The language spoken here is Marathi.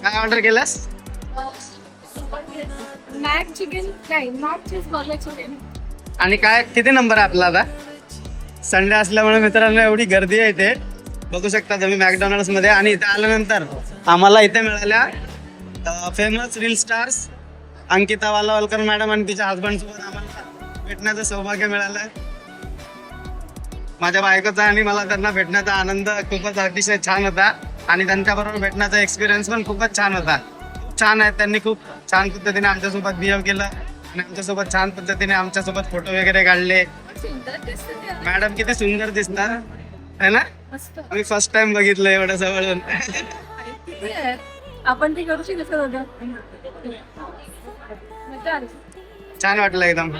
काय ऑर्डर केलंस? मॅक चिकन नाही, नॉट चीज बर्गर चिकन. आणि काय किती नंबर आहे आपला आता? संडे असल्यामुळे मित्रांनो एवढी गर्दी आहे इथे, बघू शकता तुम्ही मॅकडॉनल्ड्स मध्ये. आणि इथे आल्यानंतर आम्हाला इथे मिळाल्या famous reel stars Ankita Walawalkar madam आणि तिच्या हजबंड सोबत आम्हाला भेटण्याचं सौभाग्य मिळालं. माझ्या बायकोचा आणि मला त्यांना भेटण्याचा आनंद खूपच अतिशय छान होता आणि त्यांच्याबरोबर भेटण्याचा एक्सपिरियन्स पण खूपच छान होता. छान आहे, त्यांनी खूप छान पद्धतीने आमच्यासोबत बिहेव केलं आणि आमच्यासोबत छान पद्धतीने आमच्यासोबत फोटो वगैरे काढले. सुंदर दिसते ते. मॅडम किती सुंदर दिसतात है ना? मस्त. मी फर्स्ट टाइम बघितलं एवढं जवळून. किती आहे? आपण ते करू शकतो होतं. मजा आली. छान वाटलं एकदम.